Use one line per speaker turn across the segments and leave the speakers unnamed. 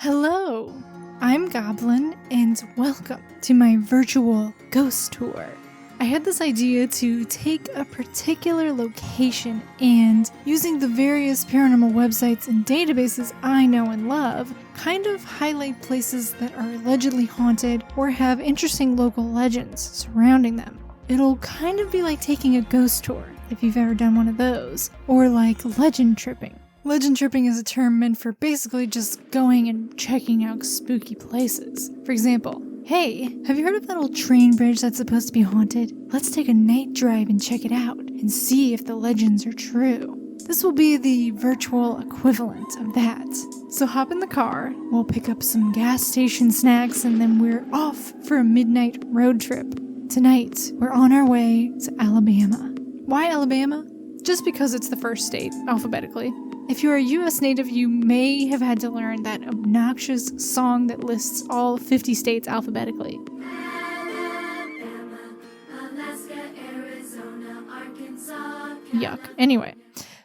Hello, I'm Goblin, and welcome to my virtual ghost tour. I had this idea to take a particular location and, using the various paranormal websites and databases I know and love, kind of highlight places that are allegedly haunted or have interesting local legends surrounding them. It'll kind of be like taking a ghost tour, if you've ever done one of those, or like legend tripping. Legend tripping is a term meant for basically just going and checking out spooky places. For example, hey, have you heard of that old train bridge that's supposed to be haunted? Let's take a night drive and check it out and see if the legends are true. This will be the virtual equivalent of that. So hop in the car, we'll pick up some gas station snacks, and then we're off for a midnight road trip. Tonight, we're on our way to Alabama. Why Alabama? Just because it's the first state, alphabetically. If you're a US native, you may have had to learn that obnoxious song that lists all 50 states alphabetically.
Alabama, Alaska, Arizona, Arkansas.
Yuck. Anyway,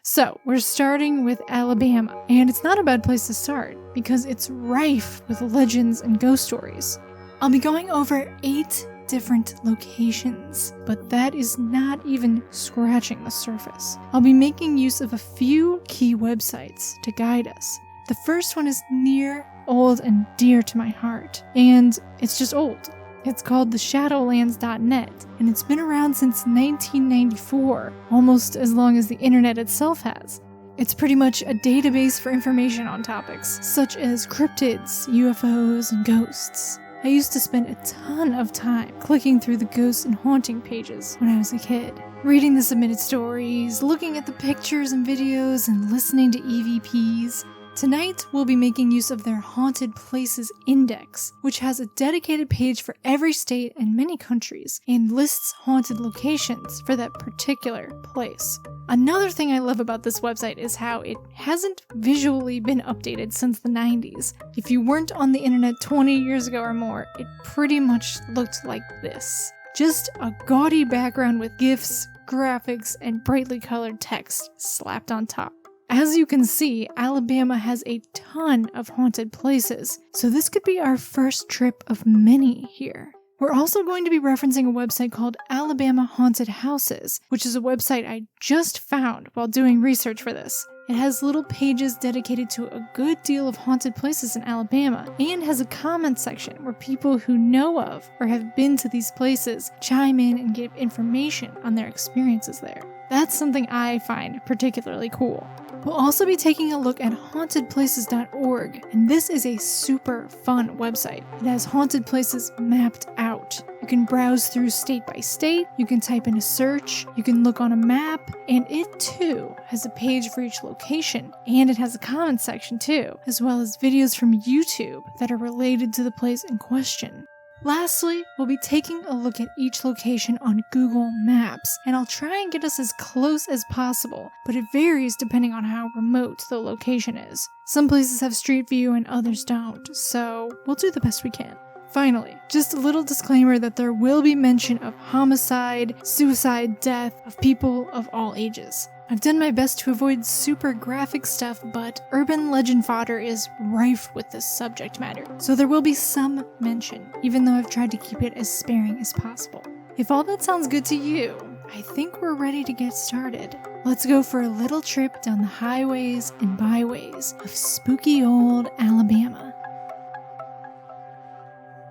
so we're starting with Alabama, and it's not a bad place to start because it's rife with legends and ghost stories. I'll be going over 8 different locations, but that is not even scratching the surface. I'll be making use of a few key websites to guide us. The first one is near, old, and dear to my heart, and it's just old. It's called theshadowlands.net, and it's been around since 1994, almost as long as the internet itself has. It's pretty much a database for information on topics such as cryptids, UFOs, and ghosts. I used to spend a ton of time clicking through the ghosts and haunting pages when I was a kid, reading the submitted stories, looking at the pictures and videos, and listening to EVPs. Tonight, we'll be making use of their Haunted Places Index, which has a dedicated page for every state and many countries, and lists haunted locations for that particular place. Another thing I love about this website is how it hasn't visually been updated since the 90s. If you weren't on the internet 20 years ago or more, it pretty much looked like this. Just a gaudy background with GIFs, graphics, and brightly colored text slapped on top. As you can see, Alabama has a ton of haunted places, so this could be our first trip of many here. We're also going to be referencing a website called Alabama Haunted Houses, which is a website I just found while doing research for this. It has little pages dedicated to a good deal of haunted places in Alabama, and has a comment section where people who know of or have been to these places chime in and give information on their experiences there. That's something I find particularly cool. We'll also be taking a look at hauntedplaces.org, and this is a super fun website. It has haunted places mapped out. You can browse through state by state, you can type in a search, you can look on a map, and it too has a page for each location, and it has a comment section too, as well as videos from YouTube that are related to the place in question. Lastly, we'll be taking a look at each location on Google Maps, and I'll try and get us as close as possible, but it varies depending on how remote the location is. Some places have street view and others don't, so we'll do the best we can. Finally, just a little disclaimer that there will be mention of homicide, suicide, death of people of all ages. I've done my best to avoid super graphic stuff, but urban legend fodder is rife with this subject matter, so there will be some mention, even though I've tried to keep it as sparing as possible. If all that sounds good to you, I think we're ready to get started. Let's go for a little trip down the highways and byways of spooky old Alabama.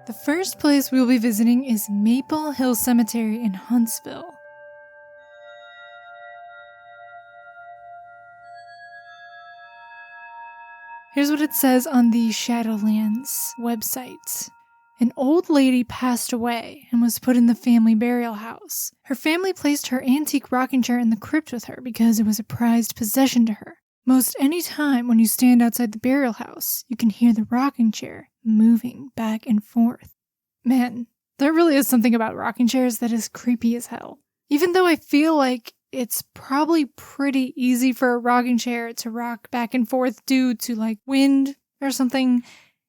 The first place we'll be visiting is Maple Hill Cemetery in Huntsville. Here's what it says on the Shadowlands website. An old lady passed away and was put in the family burial house. Her family placed her antique rocking chair in the crypt with her because it was a prized possession to her. Most any time when you stand outside the burial house, you can hear the rocking chair moving back and forth. Man, there really is something about rocking chairs that is creepy as hell. Even though I feel like it's probably pretty easy for a rocking chair to rock back and forth due to like wind or something,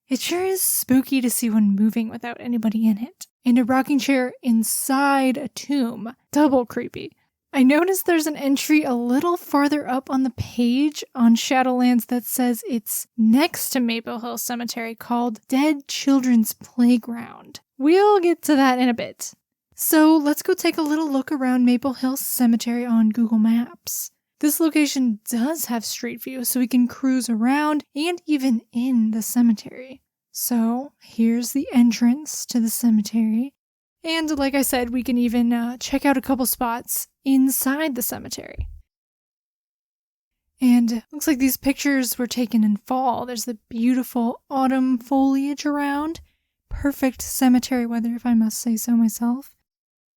it sure is spooky to see one moving without anybody in it. And a rocking chair inside a tomb, double creepy. I noticed there's an entry a little farther up on the page on Shadowlands that says it's next to Maple Hill Cemetery called Dead Children's Playground. We'll get to that in a bit. So let's go take a little look around Maple Hill Cemetery on Google Maps. This location does have street view, so we can cruise around and even in the cemetery. So here's the entrance to the cemetery. And like I said, we can even check out a couple spots inside the cemetery. And looks like these pictures were taken in fall. There's the beautiful autumn foliage around. Perfect cemetery weather, if I must say so myself.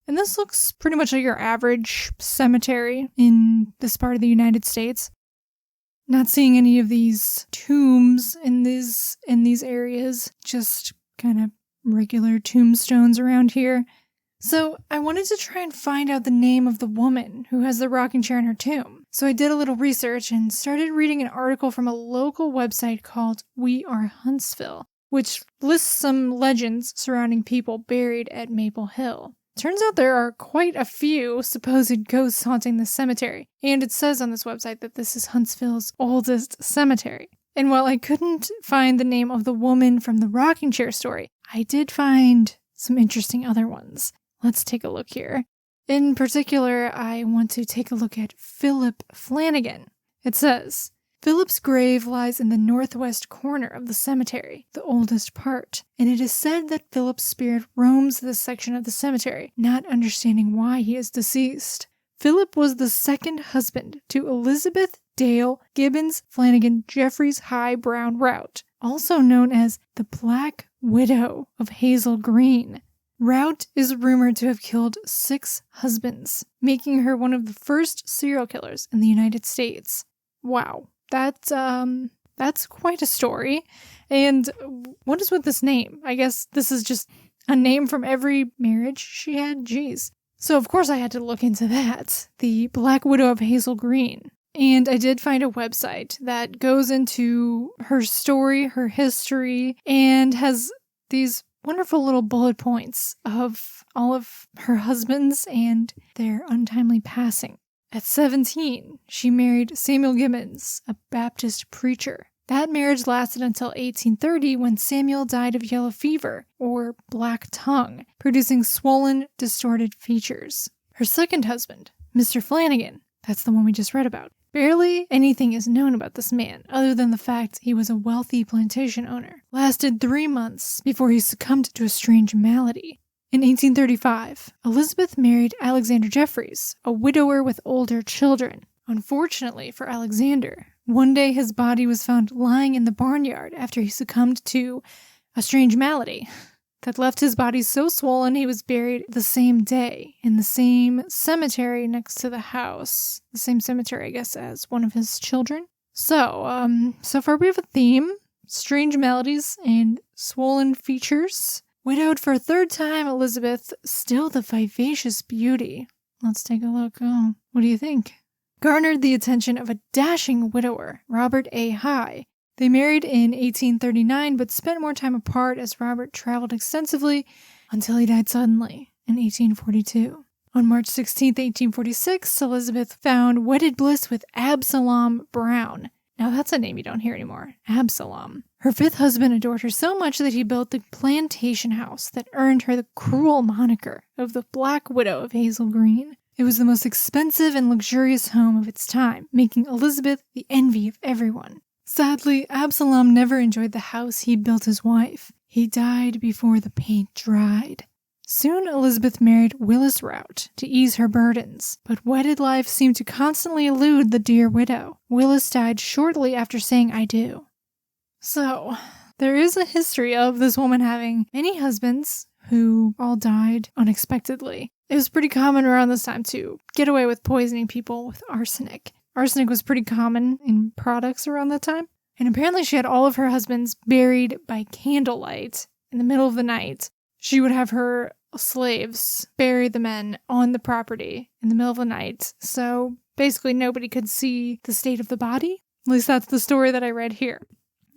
And this looks pretty much like your average cemetery in this part of the United States. Not seeing any of these tombs in these areas, just kind of regular tombstones around here. So I wanted to try and find out the name of the woman who has the rocking chair in her tomb. So I did a little research and started reading an article from a local website called We Are Huntsville, which lists some legends surrounding people buried at Maple Hill. Turns out there are quite a few supposed ghosts haunting this cemetery, and it says on this website that this is Huntsville's oldest cemetery. And while I couldn't find the name of the woman from the rocking chair story, I did find some interesting other ones. Let's take a look here. In particular, I want to take a look at Philip Flanagan. It says, Philip's grave lies in the northwest corner of the cemetery, the oldest part, and it is said that Philip's spirit roams this section of the cemetery, not understanding why he is deceased. Philip was the second husband to Elizabeth Dale Gibbons Flanagan Jeffries High Brown Rout, also known as the Black Widow of Hazel Green. Rout is rumored to have killed 6 husbands, making her one of the first serial killers in the United States. Wow. That's quite a story. And what is with this name? I guess this is just a name from every marriage she had. Jeez. So of course I had to look into that. The Black Widow of Hazel Green. And I did find a website that goes into her story, her history, and has these wonderful little bullet points of all of her husbands and their untimely passing. At 17, she married Samuel Gibbons, a Baptist preacher. That marriage lasted until 1830 when Samuel died of yellow fever, or black tongue, producing swollen, distorted features. Her second husband, Mr. Flanagan, that's the one we just read about. Barely anything is known about this man, other than the fact he was a wealthy plantation owner. Lasted 3 months before he succumbed to a strange malady. In 1835, Elizabeth married Alexander Jeffries, a widower with older children. Unfortunately for Alexander, one day his body was found lying in the barnyard after he succumbed to a strange malady that left his body so swollen he was buried the same day in the same cemetery next to the house. The same cemetery, I guess, as one of his children. So far we have a theme: strange maladies and swollen features. Widowed for a third time, Elizabeth, still the vivacious beauty. Let's take a look. Oh, what do you think? Garnered the attention of a dashing widower, Robert A. High. They married in 1839, but spent more time apart as Robert traveled extensively until he died suddenly in 1842. On March 16, 1846, Elizabeth found wedded bliss with Absalom Brown. Now that's a name you don't hear anymore. Absalom. Her fifth husband adored her so much that he built the plantation house that earned her the cruel moniker of the Black Widow of Hazel Green. It was the most expensive and luxurious home of its time, making Elizabeth the envy of everyone. Sadly, Absalom never enjoyed the house he'd built his wife. He died before the paint dried. Soon Elizabeth married Willis Rout to ease her burdens, but wedded life seemed to constantly elude the dear widow. Willis died shortly after saying "I do." So, there is a history of this woman having many husbands who all died unexpectedly. It was pretty common around this time to get away with poisoning people with arsenic. Arsenic was pretty common in products around that time. And apparently she had all of her husbands buried by candlelight in the middle of the night. She would have her slaves bury the men on the property in the middle of the night. So basically nobody could see the state of the body. At least that's the story that I read here.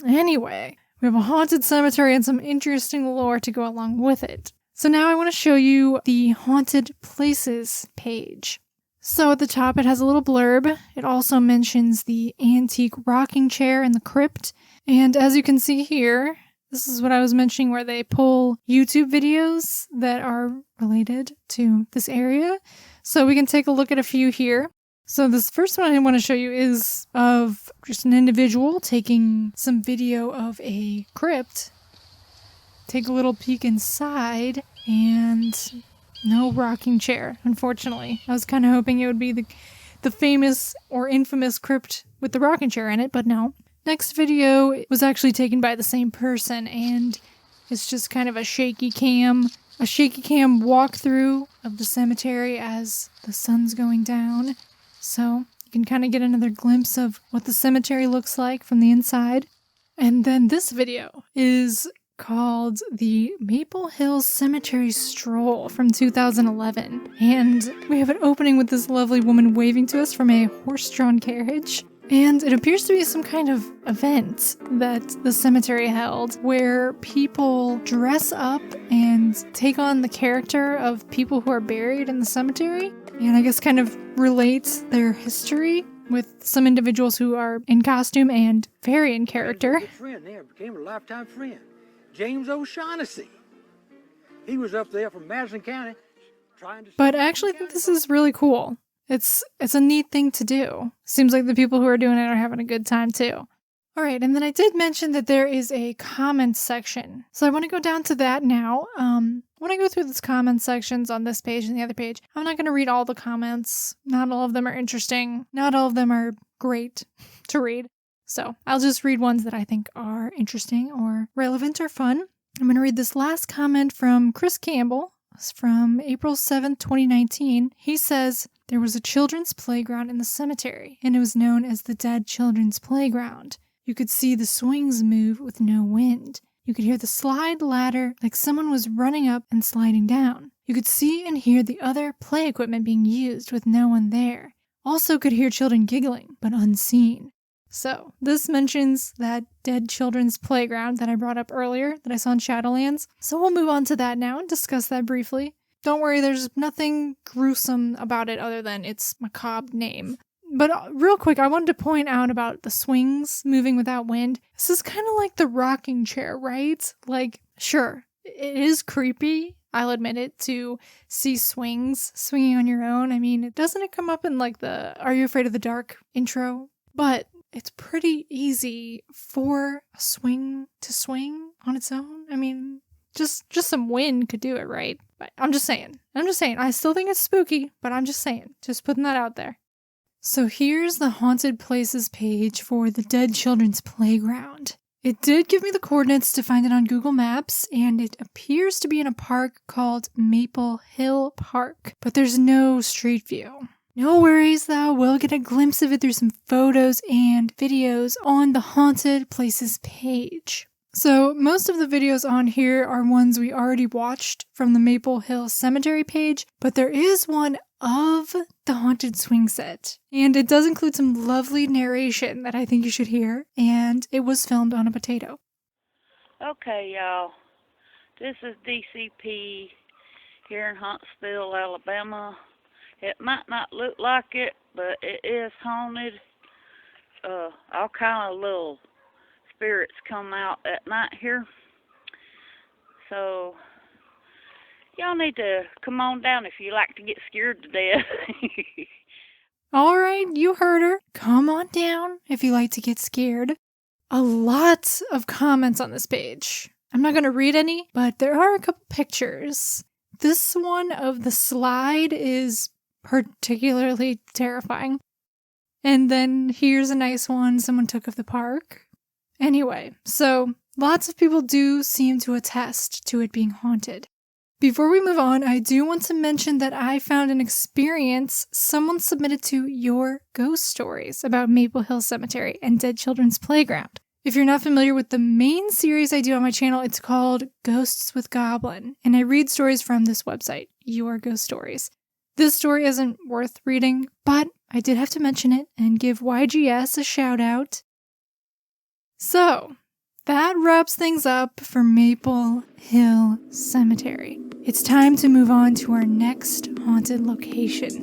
Anyway, we have a haunted cemetery and some interesting lore to go along with it. So now I want to show you the haunted places page. So at the top, it has a little blurb. It also mentions the antique rocking chair in the crypt. And as you can see here, this is what I was mentioning where they pull YouTube videos that are related to this area. So we can take a look at a few here. So this first one I want to show you is of just an individual taking some video of a crypt. Take a little peek inside, and no rocking chair, unfortunately. I was kind of hoping it would be the famous or infamous crypt with the rocking chair in it, but no. Next video was actually taken by the same person, and it's just kind of a shaky cam walkthrough of the cemetery as the sun's going down. So you can kind of get another glimpse of what the cemetery looks like from the inside. And then this video is called the Maple Hill Cemetery Stroll from 2011. And we have an opening with this lovely woman waving to us from a horse-drawn carriage. And it appears to be some kind of event that the cemetery held where people dress up and take on the character of people who are buried in the cemetery. And I guess kind of relate their history with some individuals who are in costume and very in character.
A good friend there became a lifetime friend. James O'Shaughnessy. He was up there from Madison County trying to...
But I actually think this is really cool. It's a neat thing to do. Seems like the people who are doing it are having a good time too. All right, and then I did mention that there is a comments section. So I want to go down to that now. When I go through these comments sections on this page and the other page, I'm not going to read all the comments. Not all of them are interesting. Not all of them are great to read. So I'll just read ones that I think are interesting or relevant or fun. I'm going to read this last comment from Chris Campbell. It's from April 7th, 2019. He says, "There was a children's playground in the cemetery, and it was known as the Dead Children's Playground. You could see the swings move with no wind. You could hear the slide ladder like someone was running up and sliding down. You could see and hear the other play equipment being used with no one there. Also could hear children giggling, but unseen." So, this mentions that Dead Children's Playground that I brought up earlier that I saw in Shadowlands. So we'll move on to that now and discuss that briefly. Don't worry, there's nothing gruesome about it other than its macabre name. But real quick, I wanted to point out about the swings moving without wind. This is kind of like the rocking chair, right? Like, sure, it is creepy, I'll admit it, to see swings swinging on your own. I mean, doesn't it come up in like the Are You Afraid of the Dark intro? But it's pretty easy for a swing to swing on its own. I mean, just some wind could do it, right? But I'm just saying. I still think it's spooky, but I'm just saying. Just putting that out there. So here's the Haunted Places page for the Dead Children's Playground. It did give me the coordinates to find it on Google Maps, and it appears to be in a park called Maple Hill Park, but there's no street view. No worries though, we'll get a glimpse of it through some photos and videos on the Haunted Places page. So most of the videos on here are ones we already watched from the Maple Hill Cemetery page, but there is one of the Haunted Swing Set. And it does include some lovely narration that I think you should hear, and it was filmed on a potato.
Okay, y'all. This is DCP here in Huntsville, Alabama. It might not look like it, but it is haunted. All kind of little spirits come out at night here. So, y'all need to come on down if you like to get scared to death.
All right, you heard her. Come on down if you like to get scared. A lot of comments on this page. I'm not going to read any, but there are a couple pictures. This one of the slide is particularly terrifying. And then here's a nice one someone took of the park. Anyway, so lots of people do seem to attest to it being haunted. Before we move on, I do want to mention that I found an experience someone submitted to Your Ghost Stories about Maple Hill Cemetery and Dead Children's Playground. If you're not familiar with the main series I do on my channel, it's called Ghosts with Goblin, and I read stories from this website, Your Ghost Stories. This story isn't worth reading, but I did have to mention it and give YGS a shout out. So, that wraps things up for Maple Hill Cemetery. It's time to move on to our next haunted location.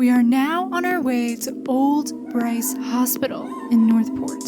We are now on our way to Old Bryce Hospital in Northport.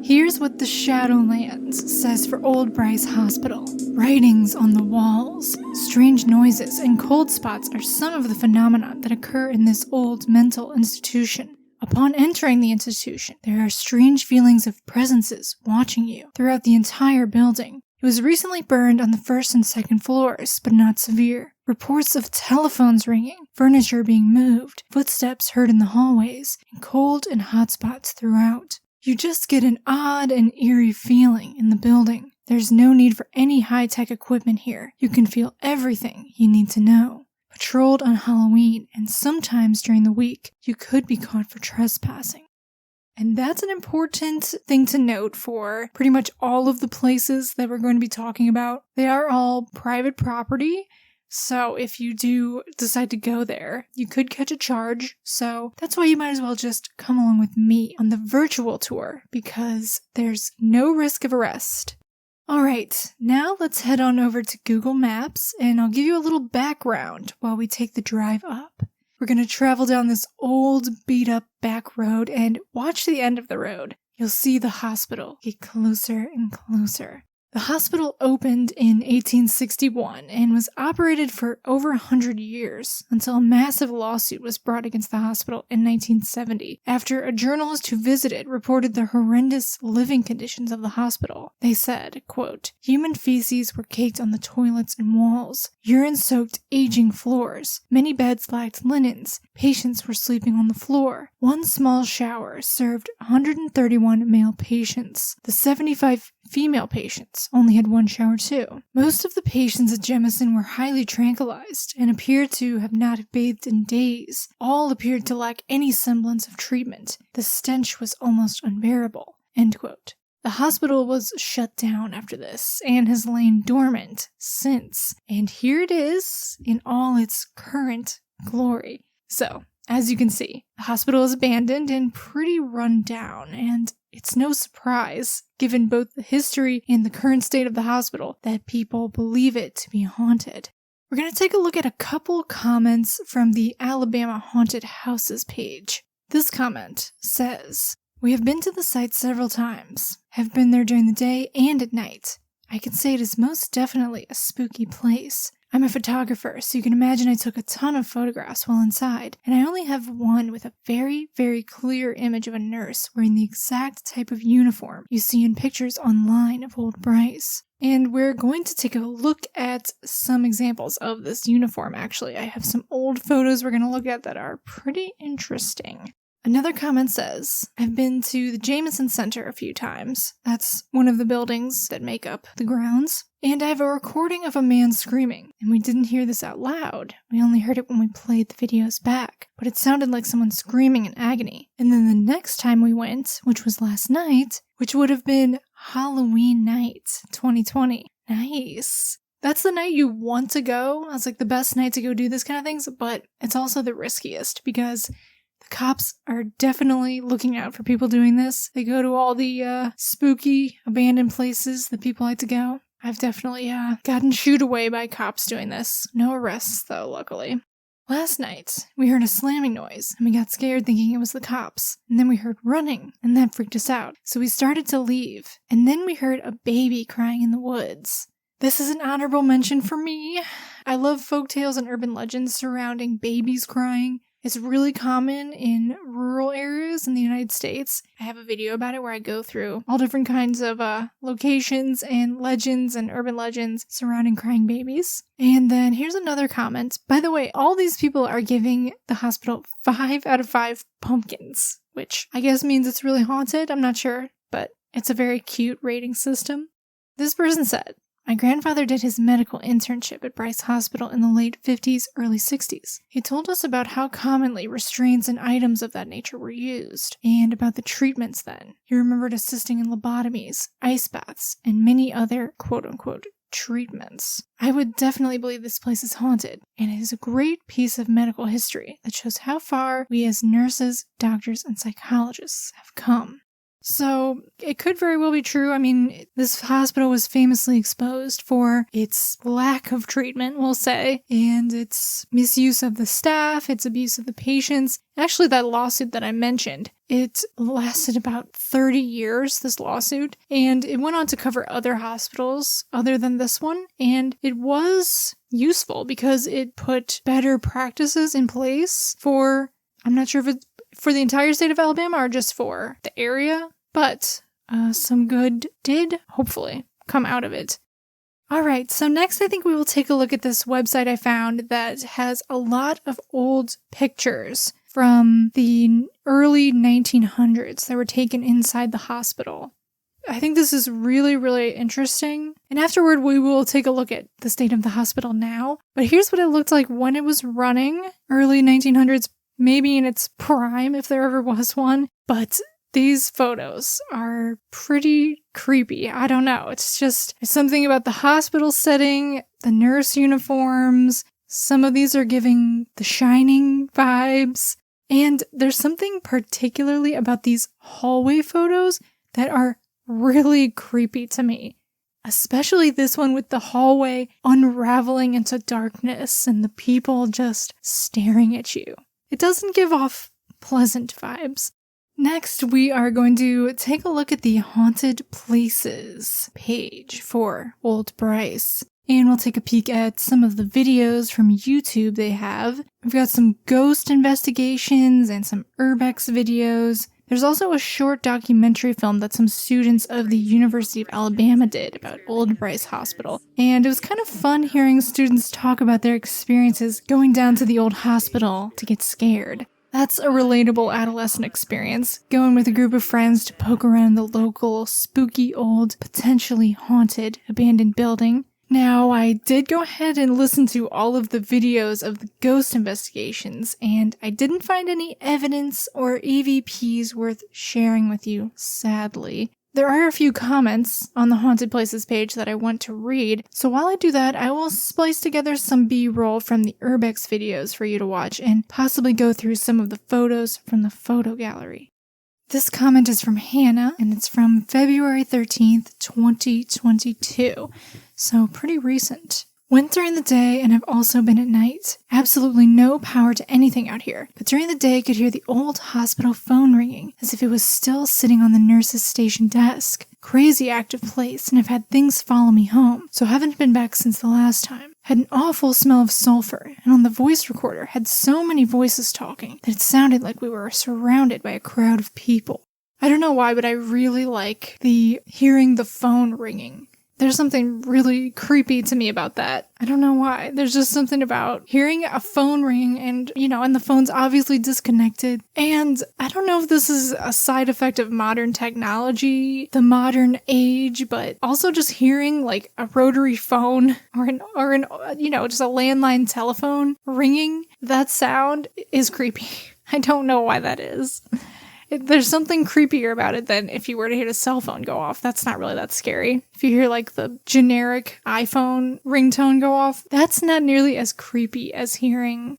Here's what the Shadowlands says for Old Bryce Hospital. Writings on the walls, strange noises, and cold spots are some of the phenomena that occur in this old mental institution. Upon entering the institution, there are strange feelings of presences watching you throughout the entire building. It was recently burned on the first and second floors, but not severe. Reports of telephones ringing, furniture being moved, footsteps heard in the hallways, and cold and hot spots throughout. You just get an odd and eerie feeling in the building. There's no need for any high-tech equipment here. You can feel everything you need to know. Patrolled on Halloween, and sometimes during the week, you could be caught for trespassing. And that's an important thing to note for pretty much all of the places that we're going to be talking about. They are all private property. So if you do decide to go there, you could catch a charge. So that's why you might as well just come along with me on the virtual tour, because there's no risk of arrest. Alright, now let's head on over to Google Maps, and I'll give you a little background while we take the drive up. We're going to travel down this old, beat-up back road, and watch the end of the road. You'll see the hospital get closer and closer. The hospital opened in 1861 and was operated for over 100 years until a massive lawsuit was brought against the hospital in 1970 after a journalist who visited reported the horrendous living conditions of the hospital. They said, quote, "Human feces were caked on the toilets and walls, urine-soaked aging floors, many beds lacked linens, patients were sleeping on the floor. One small shower served 131 male patients. The 75 female patients only had one shower too. Most of the patients at Jemison were highly tranquilized and appeared to have not bathed in days. All appeared to lack any semblance of treatment. The stench was almost unbearable." End quote. The hospital was shut down after this and has lain dormant since. And here it is in all its current glory. So, as you can see, the hospital is abandoned and pretty run down, and it's no surprise, given both the history and the current state of the hospital, that people believe it to be haunted. We're going to take a look at a couple comments from the Alabama Haunted Houses page. This comment says, "We have been to the site several times, have been there during the day and at night. I can say it is most definitely a spooky place. I'm a photographer, so you can imagine I took a ton of photographs while inside, and I only have one with a very, very clear image of a nurse wearing the exact type of uniform you see in pictures online of Old Bryce. And we're going to take a look at some examples of this uniform, actually. I have some old photos we're going to look at that are pretty interesting." Another comment says, "I've been to the Jamison Center a few times. That's one of the buildings that make up the grounds. And I have a recording of a man screaming. And we didn't hear this out loud. We only heard it when we played the videos back. But it sounded like someone screaming in agony. And then the next time we went, which was last night, which would have been Halloween night, 2020. Nice. That's the night you want to go. That's like the best night to go do this kind of things. But it's also the riskiest because the cops are definitely looking out for people doing this. They go to all the spooky, abandoned places that people like to go. I've definitely gotten shooed away by cops doing this. No arrests, though, luckily. Last night, we heard a slamming noise, and we got scared thinking it was the cops. And then we heard running, and that freaked us out. So we started to leave. And then we heard a baby crying in the woods. This is an honorable mention for me. I love folktales and urban legends surrounding babies crying. It's really common in rural areas in the United States. I have a video about it where I go through all different kinds of locations and legends and urban legends surrounding crying babies. And then here's another comment. By the way, all these people are giving the hospital 5 out of 5 pumpkins, which I guess means it's really haunted. I'm not sure, but it's a very cute rating system. This person said, "My grandfather did his medical internship at Bryce Hospital in the late 50s, early 60s. He told us about how commonly restraints and items of that nature were used, and about the treatments then. He remembered assisting in lobotomies, ice baths, and many other quote-unquote treatments. I would definitely believe this place is haunted, and it is a great piece of medical history that shows how far we as nurses, doctors, and psychologists have come." So it could very well be true. I mean, this hospital was famously exposed for its lack of treatment, we'll say, and its misuse of the staff, its abuse of the patients. Actually, that lawsuit that I mentioned, it lasted about 30 years, this lawsuit, and it went on to cover other hospitals other than this one, and it was useful because it put better practices in place for, I'm not sure if it's for the entire state of Alabama or just for the area, but some good did hopefully come out of it. All right, so next I think we will take a look at this website I found that has a lot of old pictures from the early 1900s that were taken inside the hospital. I think this is really, really interesting. And afterward, we will take a look at the state of the hospital now. But here's what it looked like when it was running, early 1900s, maybe in its prime, if there ever was one. But these photos are pretty creepy. I don't know. It's something about the hospital setting, the nurse uniforms. Some of these are giving The Shining vibes. And there's something particularly about these hallway photos that are really creepy to me. Especially this one with the hallway unraveling into darkness and the people just staring at you. It doesn't give off pleasant vibes. Next, we are going to take a look at the Haunted Places page for Old Bryce. And we'll take a peek at some of the videos from YouTube they have. We've got some ghost investigations and some urbex videos. There's also a short documentary film that some students of the University of Alabama did about Old Bryce Hospital. And it was kind of fun hearing students talk about their experiences going down to the old hospital to get scared. That's a relatable adolescent experience, going with a group of friends to poke around the local, spooky, old, potentially haunted, abandoned building. Now, I did go ahead and listen to all of the videos of the ghost investigations, and I didn't find any evidence or EVPs worth sharing with you, sadly. There are a few comments on the Haunted Places page that I want to read, so while I do that, I will splice together some B-roll from the urbex videos for you to watch, and possibly go through some of the photos from the photo gallery. This comment is from Hannah, and it's from February 13th, 2022. So pretty recent. Went during the day and have also been at night. Absolutely no power to anything out here. But during the day, I could hear the old hospital phone ringing, as if it was still sitting on the nurse's station desk. Crazy active place, and I've had things follow me home, so haven't been back since the last time. Had an awful smell of sulfur, and on the voice recorder had so many voices talking that it sounded like we were surrounded by a crowd of people. I don't know why, but I really like hearing the phone ringing. There's something really creepy to me about that. I don't know why. There's just something about hearing a phone ring and the phone's obviously disconnected. And I don't know if this is a side effect of modern technology, the modern age, but also just hearing like a rotary phone or just a landline telephone ringing. That sound is creepy. I don't know why that is. There's something creepier about it than if you were to hear a cell phone go off. That's not really that scary. If you hear like the generic iPhone ringtone go off, that's not nearly as creepy as hearing.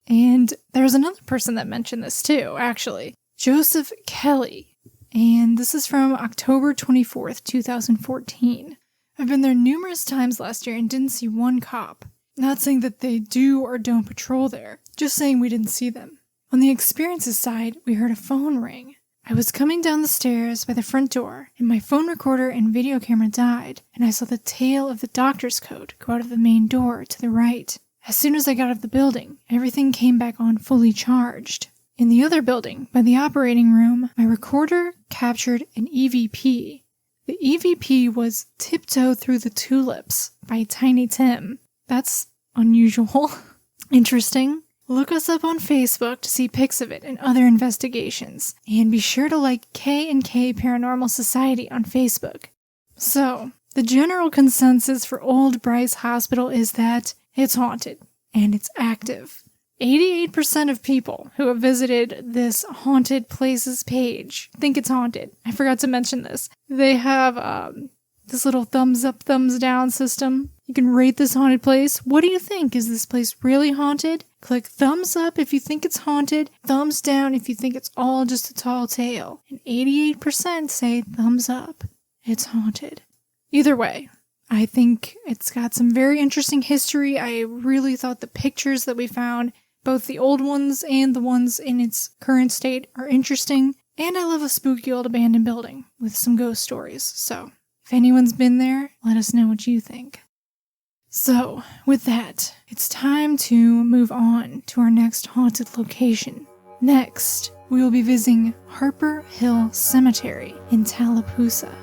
And there's another person that mentioned this too, actually. Joseph Kelly. And this is from October 24th, 2014. I've been there numerous times last year and didn't see one cop. Not saying that they do or don't patrol there, just saying we didn't see them. On the experiences side, we heard a phone ring. I was coming down the stairs by the front door, and my phone recorder and video camera died, and I saw the tail of the doctor's coat go out of the main door to the right. As soon as I got out of the building, everything came back on fully charged. In the other building, by the operating room, my recorder captured an EVP. The EVP was Tiptoe Through the Tulips by Tiny Tim. That's unusual. Interesting. Look us up on Facebook to see pics of it and other investigations. And be sure to like K&K Paranormal Society on Facebook. So, the general consensus for Old Bryce Hospital is that it's haunted. And it's active. 88% of people who have visited this Haunted Places page think it's haunted. I forgot to mention this. They have this little thumbs up, thumbs down system. You can rate this haunted place. What do you think? Is this place really haunted? Click thumbs up if you think it's haunted, thumbs down if you think it's all just a tall tale. And 88% say thumbs up. It's haunted. Either way, I think it's got some very interesting history. I really thought the pictures that we found, both the old ones and the ones in its current state, are interesting. And I love a spooky old abandoned building with some ghost stories. So, if anyone's been there, let us know what you think. So, with that, it's time to move on to our next haunted location. Next, we will be visiting Harper Hill Cemetery in Tallapoosa.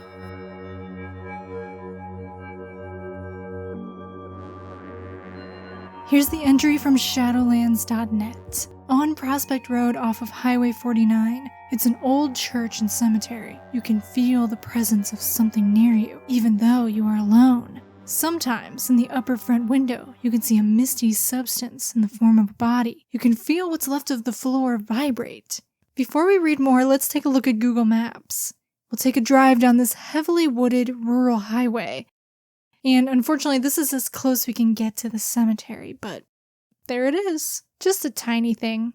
Here's the entry from Shadowlands.net. On Prospect Road off of Highway 49, it's an old church and cemetery. You can feel the presence of something near you, even though you are alone. Sometimes, in the upper front window, you can see a misty substance in the form of a body. You can feel what's left of the floor vibrate. Before we read more, let's take a look at Google Maps. We'll take a drive down this heavily wooded rural highway. And unfortunately, this is as close we can get to the cemetery, but there it is. Just a tiny thing.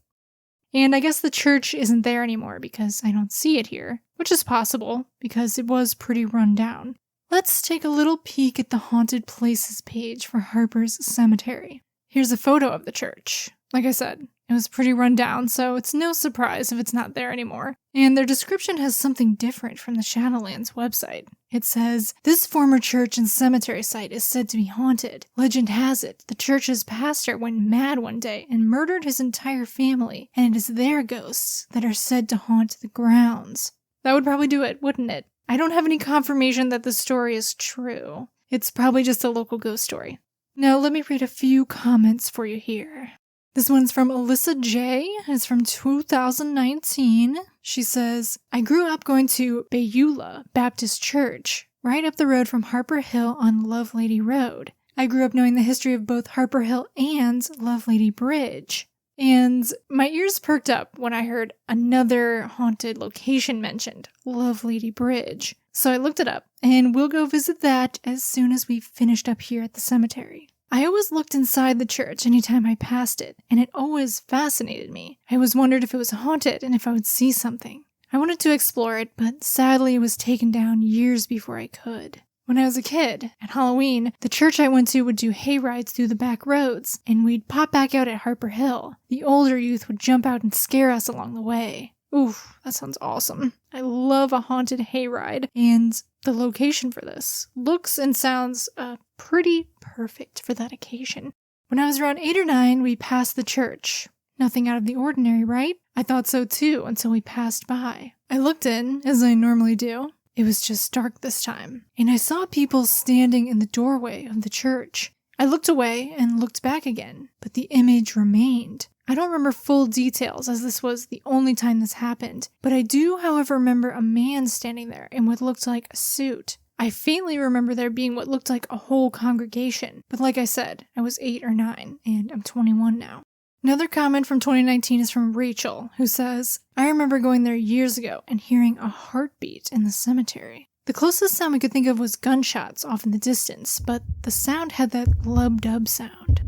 And I guess the church isn't there anymore because I don't see it here, which is possible because it was pretty run down. Let's take a little peek at the Haunted Places page for Harper's Cemetery. Here's a photo of the church. Like I said, it was pretty run down, so it's no surprise if it's not there anymore. And their description has something different from the Shadowlands website. It says, "This former church and cemetery site is said to be haunted. Legend has it, the church's pastor went mad one day and murdered his entire family, and it is their ghosts that are said to haunt the grounds." That would probably do it, wouldn't it? I don't have any confirmation that the story is true. It's probably just a local ghost story. Now let me read a few comments for you here. This one's from Alyssa J. It's from 2019. She says, "I grew up going to Beulah Baptist Church, right up the road from Harper Hill on Lovelady Road. I grew up knowing the history of both Harper Hill and Lovelady Bridge." And my ears perked up when I heard another haunted location mentioned, Lovelady Bridge. So I looked it up, and we'll go visit that as soon as we've finished up here at the cemetery. I always looked inside the church anytime I passed it, and it always fascinated me. I always wondered if it was haunted and if I would see something. I wanted to explore it, but sadly it was taken down years before I could. When I was a kid, at Halloween, the church I went to would do hay rides through the back roads, and we'd pop back out at Harper Hill. The older youth would jump out and scare us along the way. Oof, that sounds awesome. I love a haunted hayride, and the location for this looks and sounds pretty perfect for that occasion. When I was around 8 or 9, we passed the church. Nothing out of the ordinary, right? I thought so too until we passed by. I looked in, as I normally do. It was just dark this time, and I saw people standing in the doorway of the church. I looked away and looked back again, but the image remained. I don't remember full details, as this was the only time this happened, but I do, however, remember a man standing there in what looked like a suit. I faintly remember there being what looked like a whole congregation, but like I said, I was 8 or 9, and I'm 21 now. Another comment from 2019 is from Rachel, who says, "I remember going there years ago and hearing a heartbeat in the cemetery. The closest sound we could think of was gunshots off in the distance, but the sound had that glub-dub sound.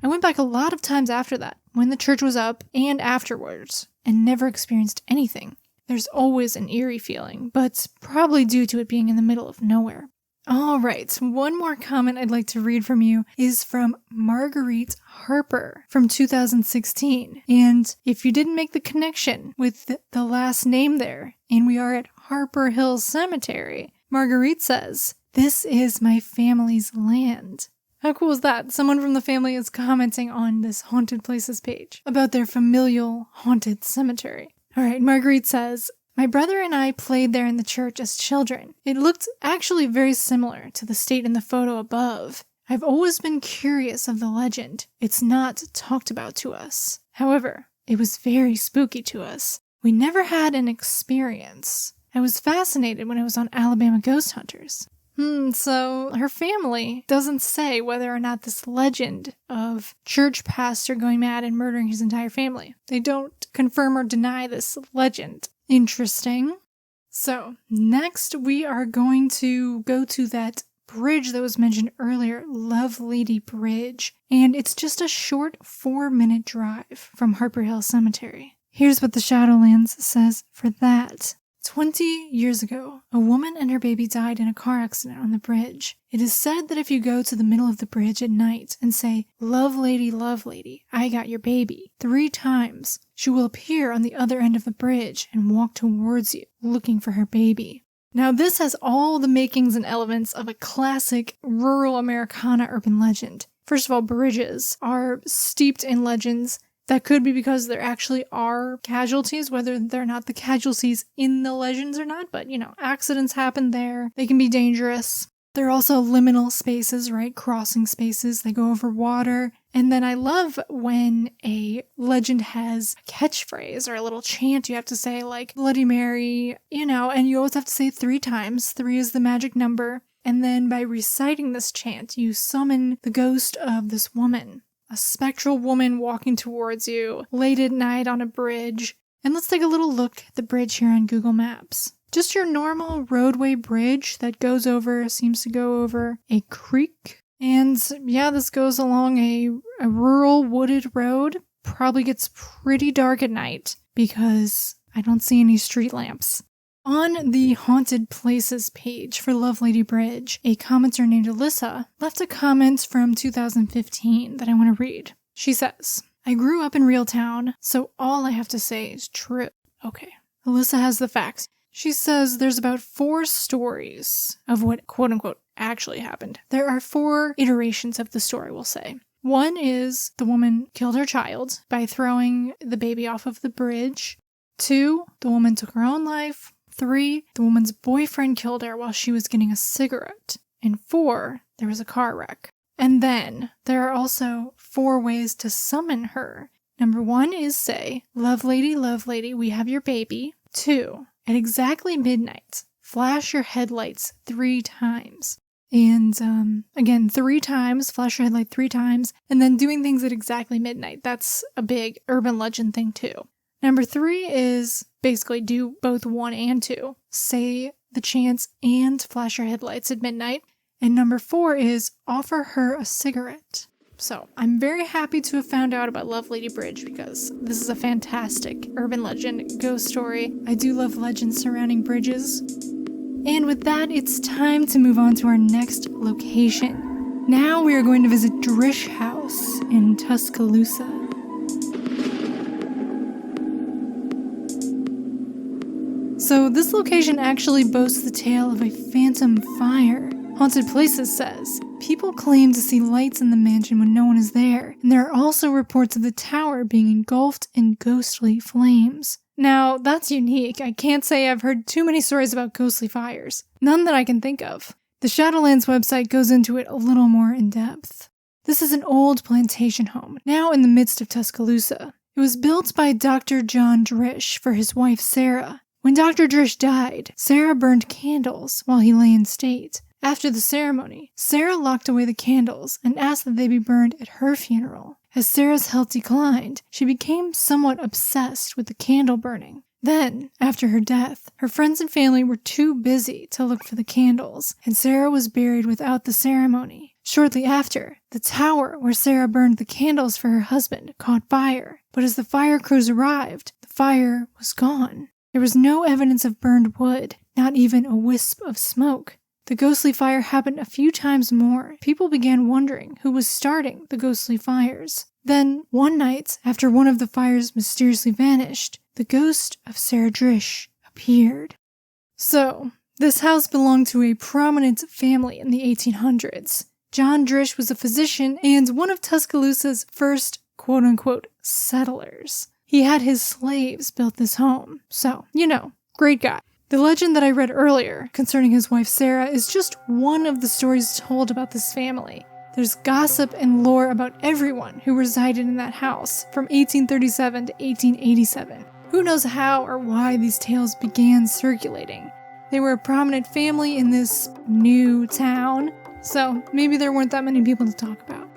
I went back a lot of times after that, when the church was up and afterwards, and never experienced anything. There's always an eerie feeling, but probably due to it being in the middle of nowhere." All right, one more comment I'd like to read from you is from Marguerite Harper from 2016. And if you didn't make the connection with the last name there, and we are at Harper Hill Cemetery, Marguerite says, "This is my family's land." How cool is that? Someone from the family is commenting on this Haunted Places page about their familial haunted cemetery. All right, Marguerite says, "My brother and I played there in the church as children. It looked actually very similar to the state in the photo above. I've always been curious of the legend. It's not talked about to us. However, it was very spooky to us. We never had an experience. I was fascinated when I was on Alabama Ghost Hunters." So her family doesn't say whether or not this legend of church pastor going mad and murdering his entire family. They don't confirm or deny this legend. Interesting. So, next we are going to go to that bridge that was mentioned earlier, Lovelady Bridge, and it's just a short 4-minute drive from Harper Cemetery. Here's what the Shadowlands says for that. 20 years ago, a woman and her baby died in a car accident on the bridge. It is said that if you go to the middle of the bridge at night and say, Lovelady, I got your baby, 3 times, she will appear on the other end of the bridge and walk towards you, looking for her baby. Now, this has all the makings and elements of a classic rural Americana urban legend. First of all, bridges are steeped in legends. That could be because there actually are casualties, whether they're not the casualties in the legends or not, but accidents happen there. They can be dangerous. There are also liminal spaces, right? Crossing spaces. They go over water. And then I love when a legend has a catchphrase or a little chant you have to say, like Bloody Mary, and you always have to say it 3 times. 3 is the magic number. And then by reciting this chant, you summon the ghost of this woman. A spectral woman walking towards you late at night on a bridge. And let's take a little look at the bridge here on Google Maps. Just your normal roadway bridge that seems to go over a creek. And yeah, this goes along a rural wooded road. Probably gets pretty dark at night because I don't see any street lamps. On the Haunted Places page for Lovelady Bridge, a commenter named Alyssa left a comment from 2015 that I want to read. She says, I grew up in real town, so all I have to say is true. Okay. Alyssa has the facts. She says there's about 4 stories of what quote-unquote actually happened. There are 4 iterations of the story, we'll say. One is the woman killed her child by throwing the baby off of the bridge. 2, the woman took her own life. 3, the woman's boyfriend killed her while she was getting a cigarette. And 4, there was a car wreck. And then there are also 4 ways to summon her. Number 1 is say, Lovelady, we have your baby. 2, at exactly midnight, flash your headlights 3 times. And again, 3 times, flash your headlight 3 times, and then doing things at exactly midnight. That's a big urban legend thing too. Number 3 is basically do both 1 and 2. Say the chants and flash your headlights at midnight. And number 4 is offer her a cigarette. So I'm very happy to have found out about Lovelady Bridge because this is a fantastic urban legend ghost story. I do love legends surrounding bridges. And with that, it's time to move on to our next location. Now we are going to visit Drish House in Tuscaloosa. So this location actually boasts the tale of a phantom fire. Haunted Places says, people claim to see lights in the mansion when no one is there, and there are also reports of the tower being engulfed in ghostly flames. Now, that's unique. I can't say I've heard too many stories about ghostly fires. None that I can think of. The Shadowlands website goes into it a little more in depth. This is an old plantation home, now in the midst of Tuscaloosa. It was built by Dr. John Drish for his wife Sarah. When Dr. Drish died, Sarah burned candles while he lay in state. After the ceremony, Sarah locked away the candles and asked that they be burned at her funeral. As Sarah's health declined, she became somewhat obsessed with the candle burning. Then, after her death, her friends and family were too busy to look for the candles, and Sarah was buried without the ceremony. Shortly after, the tower where Sarah burned the candles for her husband caught fire, but as the fire crews arrived, the fire was gone. There was no evidence of burned wood, not even a wisp of smoke. The ghostly fire happened a few times more. People began wondering who was starting the ghostly fires. Then, one night, after one of the fires mysteriously vanished, the ghost of Sarah Drish appeared. So, this house belonged to a prominent family in the 1800s. John Drish was a physician and one of Tuscaloosa's first quote-unquote settlers. He had his slaves build this home. So, great guy. The legend that I read earlier concerning his wife Sarah is just one of the stories told about this family. There's gossip and lore about everyone who resided in that house from 1837 to 1887. Who knows how or why these tales began circulating? They were a prominent family in this new town, so maybe there weren't that many people to talk about.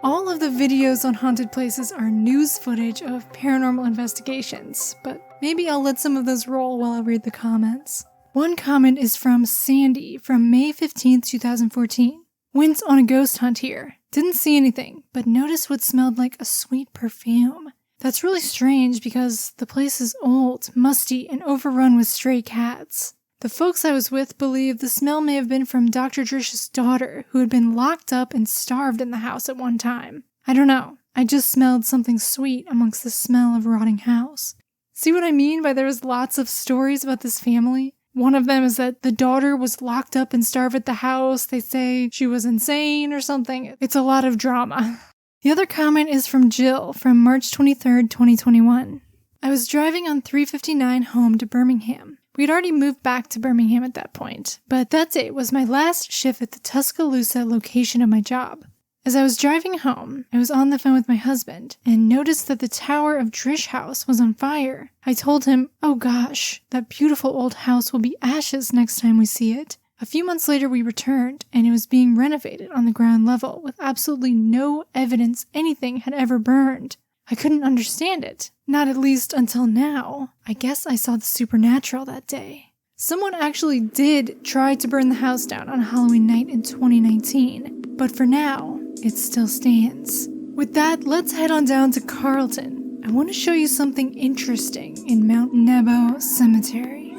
All of the videos on Haunted Places are news footage of paranormal investigations, but maybe I'll let some of those roll while I read the comments. One comment is from Sandy from May 15th, 2014. Went on a ghost hunt here. Didn't see anything, but noticed what smelled like a sweet perfume. That's really strange because the place is old, musty, and overrun with stray cats. The folks I was with believe the smell may have been from Dr. Drish's daughter, who had been locked up and starved in the house at one time. I don't know. I just smelled something sweet amongst the smell of rotting house. See what I mean by there was lots of stories about this family? One of them is that the daughter was locked up and starved at the house. They say she was insane or something. It's a lot of drama. The other comment is from Jill from March 23rd, 2021. I was driving on 359 home to Birmingham. We'd already moved back to Birmingham at that point, but that day was my last shift at the Tuscaloosa location of my job. As I was driving home, I was on the phone with my husband and noticed that the tower of Drish House was on fire. I told him, oh gosh, that beautiful old house will be ashes next time we see it. A few months later we returned and it was being renovated on the ground level with absolutely no evidence anything had ever burned. I couldn't understand it, not at least until now. I guess I saw the supernatural that day. Someone actually did try to burn the house down on Halloween night in 2019, but for now, it still stands. With that, let's head on down to Carlton. I want to show you something interesting in Mount Nebo Cemetery.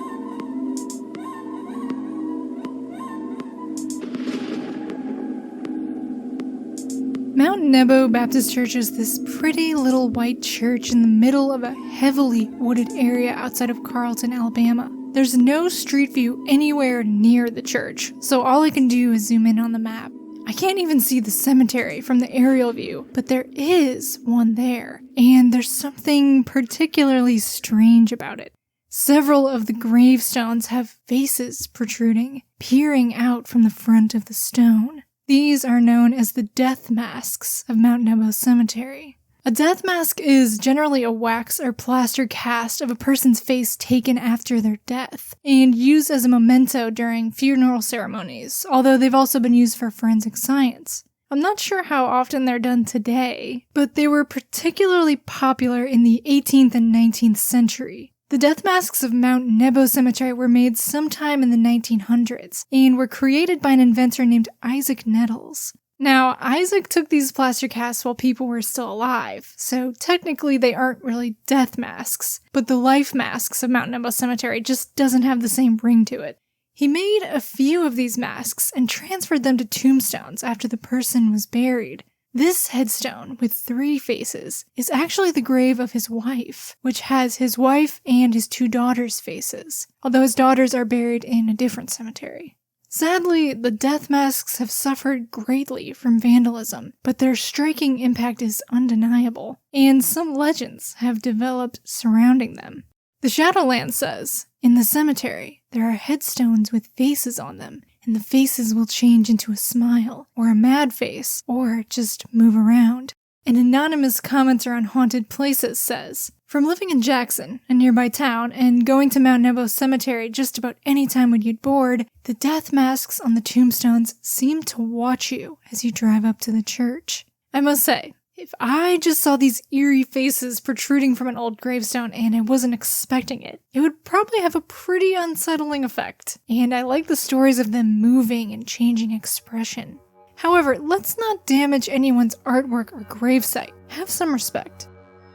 Mount Nebo Baptist Church is this pretty little white church in the middle of a heavily wooded area outside of Carlton, Alabama. There's no street view anywhere near the church, so all I can do is zoom in on the map. I can't even see the cemetery from the aerial view, but there is one there, and there's something particularly strange about it. Several of the gravestones have faces protruding, peering out from the front of the stone. These are known as the death masks of Mount Nebo Cemetery. A death mask is generally a wax or plaster cast of a person's face taken after their death, and used as a memento during funeral ceremonies, although they've also been used for forensic science. I'm not sure how often they're done today, but they were particularly popular in the 18th and 19th century. The death masks of Mount Nebo Cemetery were made sometime in the 1900s, and were created by an inventor named Isaac Nettles. Now, Isaac took these plaster casts while people were still alive, so technically they aren't really death masks, but the life masks of Mount Nebo Cemetery just doesn't have the same ring to it. He made a few of these masks and transferred them to tombstones after the person was buried. This headstone, with 3 faces, is actually the grave of his wife, which has his wife and his 2 daughters' faces, although his daughters are buried in a different cemetery. Sadly, the death masks have suffered greatly from vandalism, but their striking impact is undeniable, and some legends have developed surrounding them. The Shadowland says, in the cemetery, there are headstones with faces on them, and the faces will change into a smile, or a mad face, or just move around. An anonymous commenter on Haunted Places says, from living in Jackson, a nearby town, and going to Mount Nebo Cemetery just about any time when you'd bored, the death masks on the tombstones seem to watch you as you drive up to the church. I must say, if I just saw these eerie faces protruding from an old gravestone and I wasn't expecting it, it would probably have a pretty unsettling effect. And I like the stories of them moving and changing expression. However, let's not damage anyone's artwork or gravesite. Have some respect.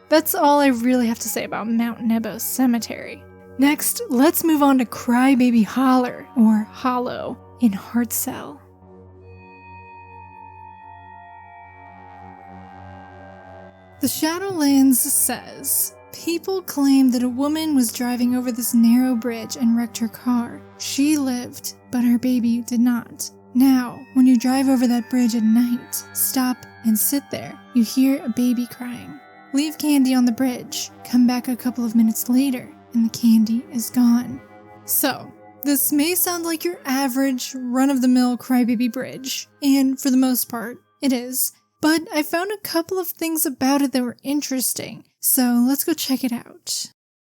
That's all I really have to say about Mount Nebo Cemetery. Next, let's move on to Crybaby Hollow in Hartselle. The Shadowlands says, people claim that a woman was driving over this narrow bridge and wrecked her car. She lived, but her baby did not. Now, when you drive over that bridge at night, stop and sit there, you hear a baby crying. Leave candy on the bridge, come back a couple of minutes later, and the candy is gone. So, this may sound like your average, run-of-the-mill crybaby bridge, and for the most part, it is. But I found a couple of things about it that were interesting, so let's go check it out.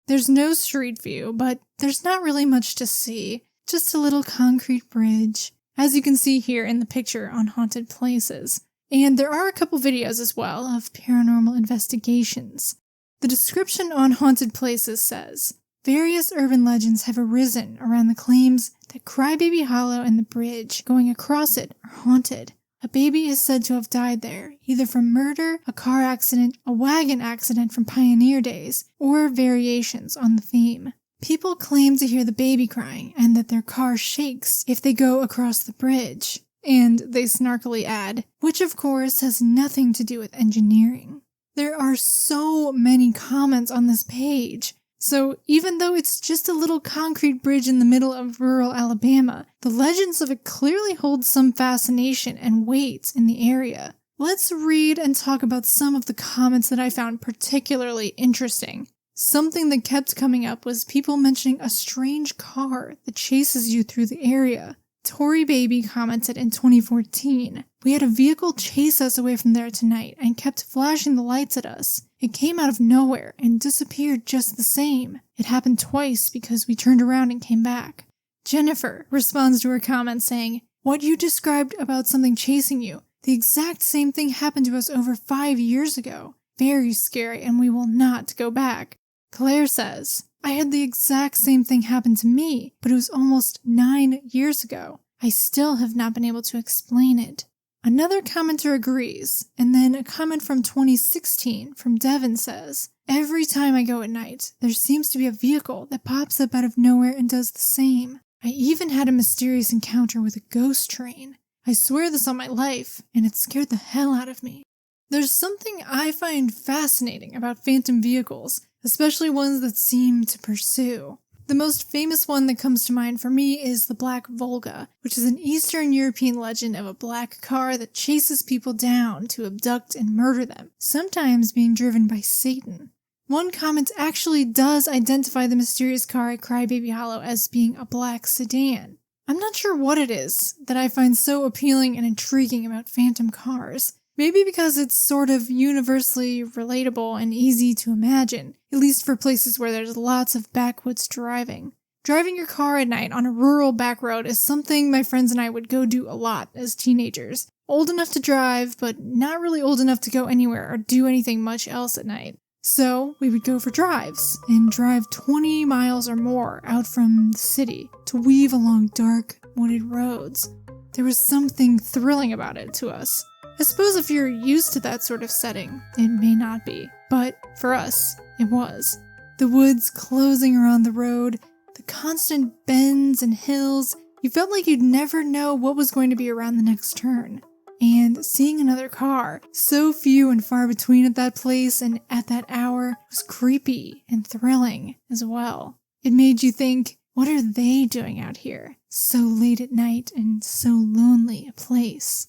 There's no street view, but there's not really much to see, just a little concrete bridge, as you can see here in the picture on Haunted Places. And there are a couple videos as well of paranormal investigations. The description on Haunted Places says, Various urban legends have arisen around the claims that Crybaby Hollow and the bridge going across it are haunted. A baby is said to have died there, either from murder, a car accident, a wagon accident from pioneer days, or variations on the theme. People claim to hear the baby crying and that their car shakes if they go across the bridge. And they snarkily add, which of course has nothing to do with engineering. There are so many comments on this page. So even though it's just a little concrete bridge in the middle of rural Alabama, the legends of it clearly hold some fascination and weight in the area. Let's read and talk about some of the comments that I found particularly interesting. Something that kept coming up was people mentioning a strange car that chases you through the area. Tori Baby commented in 2014, "We had a vehicle chase us away from there tonight and kept flashing the lights at us. It came out of nowhere and disappeared just the same. It happened twice because we turned around and came back." Jennifer responds to her comment saying, "What you described about something chasing you, the exact same thing happened to us over 5 years ago. Very scary and we will not go back." Claire says, "I had the exact same thing happen to me, but it was almost 9 years ago. I still have not been able to explain it." Another commenter agrees, and then a comment from 2016 from Devin says, "Every time I go at night, there seems to be a vehicle that pops up out of nowhere and does the same. I even had a mysterious encounter with a ghost train. I swear this on my life, and it scared the hell out of me." There's something I find fascinating about phantom vehicles, especially ones that seem to pursue. The most famous one that comes to mind for me is the Black Volga, which is an Eastern European legend of a black car that chases people down to abduct and murder them, sometimes being driven by Satan. One comment actually does identify the mysterious car at Crybaby Hollow as being a black sedan. I'm not sure what it is that I find so appealing and intriguing about phantom cars. Maybe because it's sort of universally relatable and easy to imagine, at least for places where there's lots of backwoods driving. Driving your car at night on a rural back road is something my friends and I would go do a lot as teenagers. Old enough to drive, but not really old enough to go anywhere or do anything much else at night. So we would go for drives and drive 20 miles or more out from the city to weave along dark, wooded roads. There was something thrilling about it to us. I suppose if you're used to that sort of setting, it may not be, but for us, it was. The woods closing around the road, the constant bends and hills, you felt like you'd never know what was going to be around the next turn. And seeing another car, so few and far between at that place and at that hour, was creepy and thrilling as well. It made you think, what are they doing out here, so late at night in so lonely a place?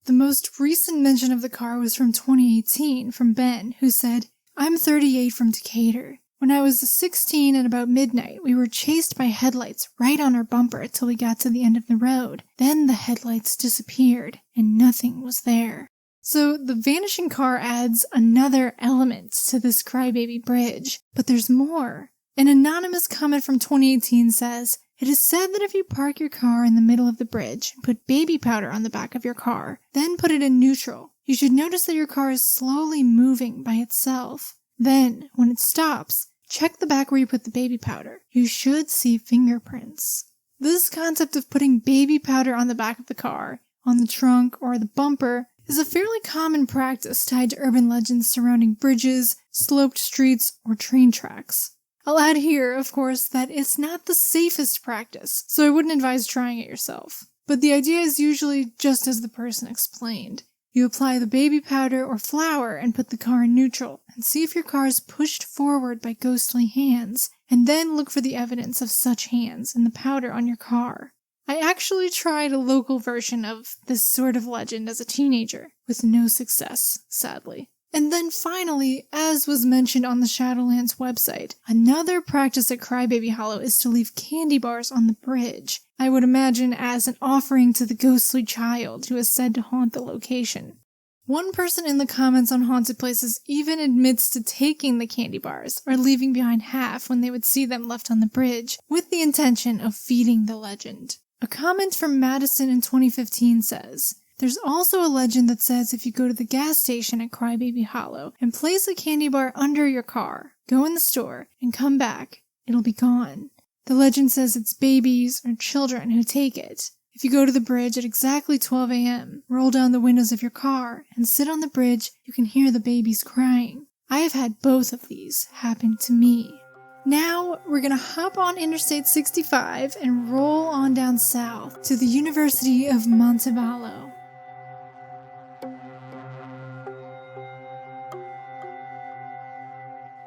The most recent mention of the car was from 2018 from Ben, who said, "I'm 38 from Decatur. When I was 16 at about midnight, we were chased by headlights right on our bumper till we got to the end of the road. Then the headlights disappeared and nothing was there." So the vanishing car adds another element to this Crybaby Bridge, but there's more. An anonymous comment from 2018 says, "It is said that if you park your car in the middle of the bridge and put baby powder on the back of your car, then put it in neutral, you should notice that your car is slowly moving by itself. Then, when it stops, check the back where you put the baby powder. You should see fingerprints." This concept of putting baby powder on the back of the car, on the trunk, or the bumper is a fairly common practice tied to urban legends surrounding bridges, sloped streets, or train tracks. I'll add here, of course, that it's not the safest practice, so I wouldn't advise trying it yourself. But the idea is usually just as the person explained. You apply the baby powder or flour and put the car in neutral, and see if your car is pushed forward by ghostly hands, and then look for the evidence of such hands in the powder on your car. I actually tried a local version of this sort of legend as a teenager, with no success, sadly. And then finally, as was mentioned on the Shadowlands website, another practice at Crybaby Hollow is to leave candy bars on the bridge, I would imagine as an offering to the ghostly child who is said to haunt the location. One person in the comments on haunted places even admits to taking the candy bars or leaving behind half when they would see them left on the bridge with the intention of feeding the legend. A comment from Madison in 2015 says, "There's also a legend that says if you go to the gas station at Crybaby Hollow and place a candy bar under your car, go in the store, and come back, it'll be gone. The legend says it's babies or children who take it. If you go to the bridge at exactly 12 a.m., roll down the windows of your car, and sit on the bridge, you can hear the babies crying. I have had both of these happen to me. Now, we're gonna hop on Interstate 65 and roll on down south to the University of Montevallo.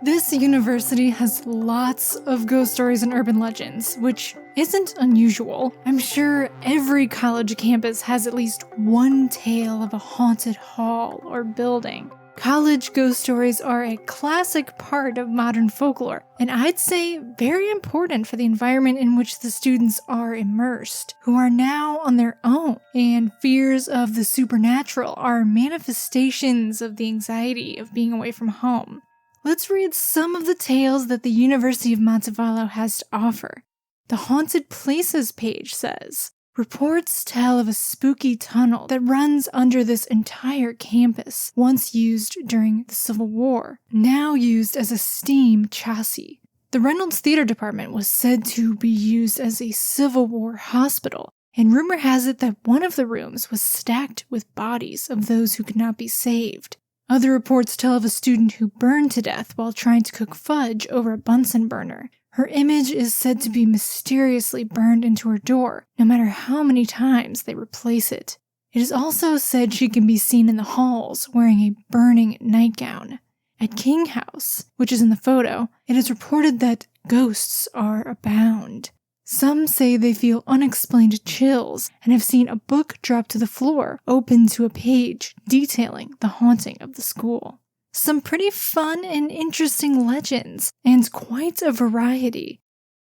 This university has lots of ghost stories and urban legends, which isn't unusual. I'm sure every college campus has at least one tale of a haunted hall or building. College ghost stories are a classic part of modern folklore, and I'd say very important for the environment in which the students are immersed, who are now on their own, and fears of the supernatural are manifestations of the anxiety of being away from home. Let's read some of the tales that the University of Montevallo has to offer. The Haunted Places page says, reports tell of a spooky tunnel that runs under this entire campus, once used during the Civil War, now used as a steam chassis. The Reynolds Theater Department was said to be used as a Civil War hospital, and rumor has it that one of the rooms was stacked with bodies of those who could not be saved. Other reports tell of a student who burned to death while trying to cook fudge over a Bunsen burner. Her image is said to be mysteriously burned into her door, no matter how many times they replace it. It is also said she can be seen in the halls wearing a burning nightgown. At King House, which is in the photo, it is reported that ghosts are abound. Some say they feel unexplained chills and have seen a book drop to the floor, open to a page detailing the haunting of the school. Some pretty fun and interesting legends, and quite a variety.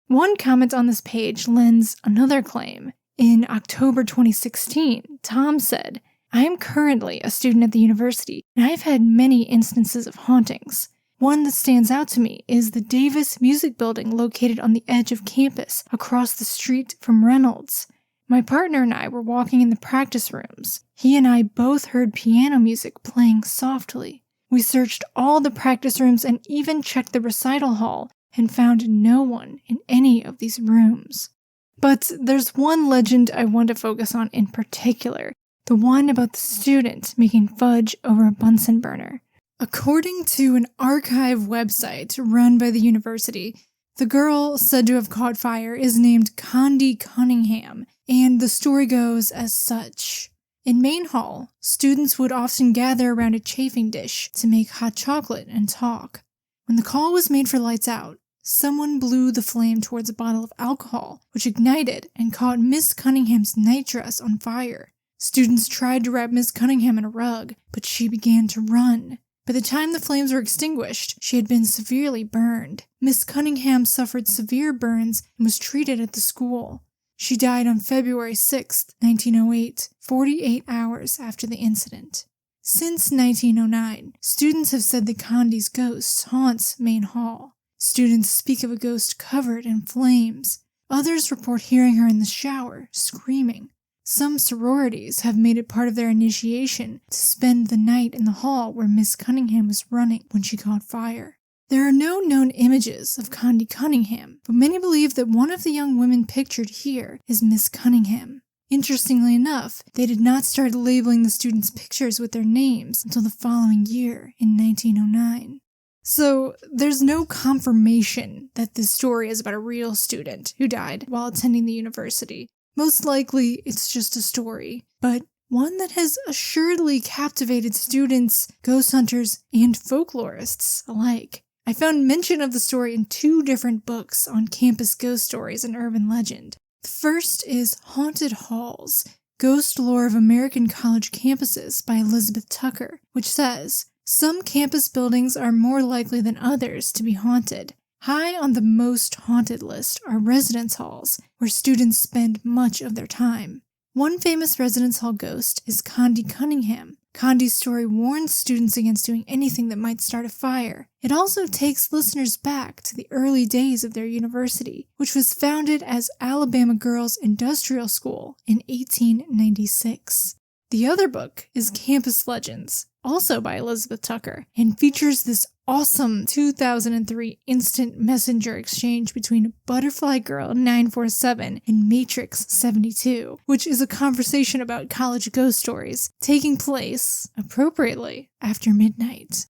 One comment on this page lends another claim. In October 2016, Tom said, I am currently a student at the university, and I have had many instances of hauntings. One that stands out to me is the Davis Music Building located on the edge of campus, across the street from Reynolds. My partner and I were walking in the practice rooms. He and I both heard piano music playing softly. We searched all the practice rooms and even checked the recital hall and found no one in any of these rooms. But there's one legend I want to focus on in particular, the one about the student making fudge over a Bunsen burner. According to an archive website run by the university, the girl said to have caught fire is named Condi Cunningham, and the story goes as such. In Main Hall, students would often gather around a chafing dish to make hot chocolate and talk. When the call was made for lights out, someone blew the flame towards a bottle of alcohol, which ignited and caught Miss Cunningham's nightdress on fire. Students tried to wrap Miss Cunningham in a rug, but she began to run. By the time the flames were extinguished, she had been severely burned. Miss Cunningham suffered severe burns and was treated at the school. She died on February 6, 1908, 48 hours after the incident. Since 1909, students have said that Condi's ghost haunts Main Hall. Students speak of a ghost covered in flames. Others report hearing her in the shower, screaming. Some sororities have made it part of their initiation to spend the night in the hall where Miss Cunningham was running when she caught fire. There are no known images of Condi Cunningham, but many believe that one of the young women pictured here is Miss Cunningham. Interestingly enough, they did not start labeling the students' pictures with their names until the following year, in 1909. So, there's no confirmation that this story is about a real student who died while attending the university. Most likely, it's just a story, but one that has assuredly captivated students, ghost hunters, and folklorists alike. I found mention of the story in 2 different books on campus ghost stories and urban legend. The first is Haunted Halls, Ghost Lore of American College Campuses by Elizabeth Tucker, which says, some campus buildings are more likely than others to be haunted. High on the most haunted list are residence halls, where students spend much of their time. One famous residence hall ghost is Condi Cunningham. Condi's story warns students against doing anything that might start a fire. It also takes listeners back to the early days of their university, which was founded as Alabama Girls Industrial School in 1896. The other book is Campus Legends, also by Elizabeth Tucker, and features this awesome 2003 instant messenger exchange between Butterfly Girl 947 and Matrix 72, which is a conversation about college ghost stories taking place, appropriately, after midnight.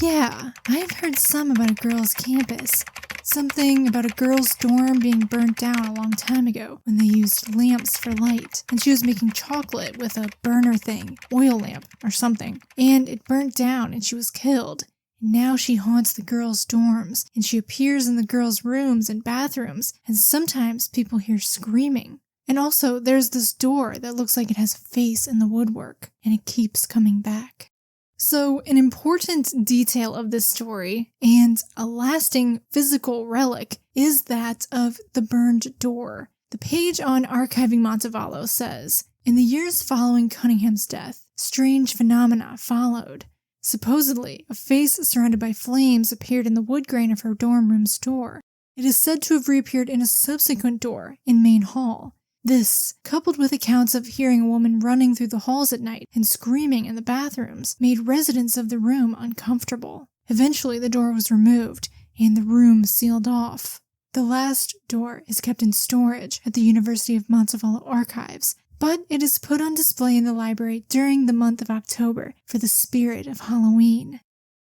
Yeah, I've heard some about a girl's campus. Something about a girl's dorm being burnt down a long time ago when they used lamps for light, and she was making chocolate with a burner thing, oil lamp or something, and it burnt down and she was killed. And now she haunts the girls' dorms, and she appears in the girls' rooms and bathrooms, and sometimes people hear screaming. And also, there's this door that looks like it has a face in the woodwork, and it keeps coming back. So, an important detail of this story, and a lasting physical relic, is that of the burned door. The page on Archiving Montevallo says, "In the years following Cunningham's death, strange phenomena followed. Supposedly, a face surrounded by flames appeared in the wood grain of her dorm room's door. It is said to have reappeared in a subsequent door in Main Hall. This, coupled with accounts of hearing a woman running through the halls at night and screaming in the bathrooms, made residents of the room uncomfortable. Eventually, the door was removed and the room sealed off. The last door is kept in storage at the University of Montevallo archives, but it is put on display in the library during the month of October for the spirit of Halloween."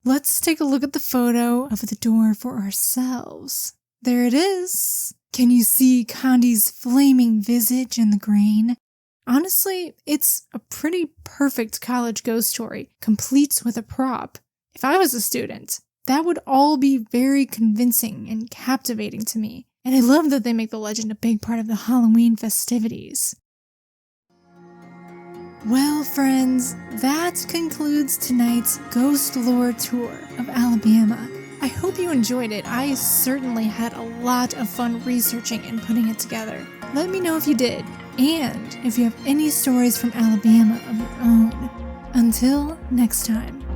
Let's take a look at the photo of the door for ourselves. There it is. Can you see Condi's flaming visage in the grain? Honestly, it's a pretty perfect college ghost story, complete with a prop. If I was a student, that would all be very convincing and captivating to me. And I love that they make the legend a big part of the Halloween festivities. Well, friends, that concludes tonight's Ghost Lore tour of Alabama. I hope you enjoyed it. I certainly had a lot of fun researching and putting it together. Let me know if you did, and if you have any stories from Alabama of your own. Until next time.